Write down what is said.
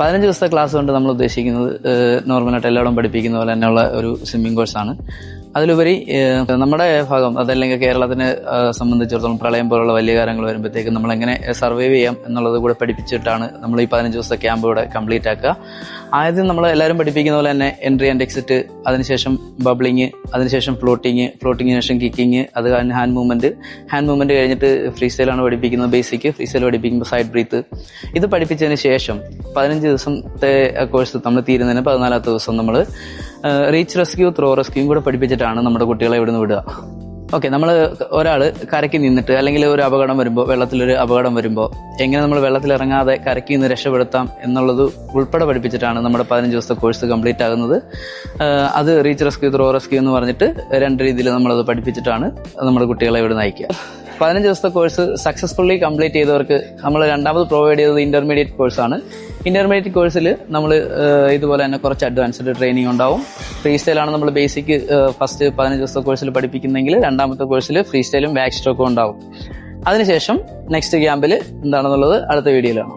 15 ദിവസത്തെ ക്ലാസ് കൊണ്ട് നമ്മൾ ഉദ്ദേശിക്കുന്നത് നോർമലായിട്ട് എല്ലായിടവും പഠിപ്പിക്കുന്ന പോലെ തന്നെയുള്ള ഒരു സ്വിമ്മിംഗ് കോഴ്സാണ്. അതിലുപരി നമ്മുടെ ഭാഗം അതല്ലെങ്കിൽ കേരളത്തിനെ സംബന്ധിച്ചിടത്തോളം പ്രളയം പോലുള്ള വലിയ കാര്യങ്ങൾ വരുമ്പോഴത്തേക്കും നമ്മൾ എങ്ങനെ സർവൈവ് ചെയ്യാം എന്നുള്ളത് കൂടെ പഠിപ്പിച്ചിട്ടാണ് നമ്മൾ ഈ 15 ദിവസത്തെ ക്യാമ്പ് ഇവിടെ കംപ്ലീറ്റ് ആക്കുക. ആദ്യം നമ്മൾ എല്ലാവരും പഠിപ്പിക്കുന്ന പോലെ തന്നെ എൻട്രി ആൻഡ് എക്സിറ്റ്, അതിനുശേഷം ബബ്ലിങ്, അതിനുശേഷം ഫ്ലോട്ടിങ്ങിന് ശേഷം കിക്കിങ്, അത് കഴിഞ്ഞ് ഹാൻഡ് മൂവ്മെന്റ് കഴിഞ്ഞിട്ട് ഫ്രീ സ്റ്റൈലാണ് പഠിപ്പിക്കുന്നത്. ബേസിക് ഫ്രീ സ്റ്റൈൽ പഠിപ്പിക്കുമ്പോൾ സൈഡ് ബ്രീത്ത്. ഇത് പഠിപ്പിച്ചതിന് ശേഷം 15 ദിവസത്തെ കോഴ്സ് നമ്മൾ തീരുന്നതിന് 14ാമത്തെ ദിവസം നമ്മൾ റീച്ച് റെസ്ക്യൂ, ത്രോ റെസ്ക്യൂയും കൂടെ പഠിപ്പിച്ചിട്ടാണ് നമ്മുടെ കുട്ടികളെ ഇവിടുന്ന് വിടുക. ഓക്കെ, നമ്മൾ ഒരാൾ കരയ്ക്ക് നിന്നിട്ട് അല്ലെങ്കിൽ ഒരു അപകടം വരുമ്പോൾ, വെള്ളത്തിലൊരു അപകടം വരുമ്പോൾ എങ്ങനെ നമ്മൾ വെള്ളത്തിലിറങ്ങാതെ കരയ്ക്ക് നിന്ന് രക്ഷപ്പെടുത്താം എന്നുള്ളത് ഉൾപ്പെടെ പഠിപ്പിച്ചിട്ടാണ് നമ്മുടെ 15 ദിവസത്തെ കോഴ്സ് കംപ്ലീറ്റ് ആകുന്നത്. അത് റീച്ച് റെസ്ക്യൂ, ത്രോ റെസ്ക്യൂ എന്ന് പറഞ്ഞിട്ട് 2 രീതിയിൽ നമ്മളത് പഠിപ്പിച്ചിട്ടാണ് നമ്മുടെ കുട്ടികളെ ഇവിടെ നയിക്കുക. 15 ദിവസത്തെ കോഴ്സ് സക്സസ്ഫുള്ളി കംപ്ലീറ്റ് ചെയ്തവർക്ക് നമ്മൾ രണ്ടാമത് പ്രൊവൈഡ് ചെയ്തത് ഇന്റർമീഡിയറ്റ് കോഴ്സാണ്. ഇന്റർമീഡിയറ്റ് കോഴ്സിൽ നമ്മൾ ഇതുപോലെ തന്നെ കുറച്ച് അഡ്വാൻസ്ഡ് ട്രെയിനിങ് ഉണ്ടാവും. ഫ്രീ സ്റ്റൈലാണ് നമ്മൾ ബേസിക് ഫസ്റ്റ് 15 ദിവസത്തെ കോഴ്സിൽ പഠിപ്പിക്കുന്നെങ്കിൽ രണ്ടാമത്തെ കോഴ്സിൽ ഫ്രീ സ്റ്റൈലും ബാക്ക് സ്ട്രോക്കും ഉണ്ടാവും. അതിനുശേഷം നെക്സ്റ്റ് ക്യാമ്പിൽ എന്താണെന്നുള്ളത് അടുത്ത വീഡിയോയിലാണ്.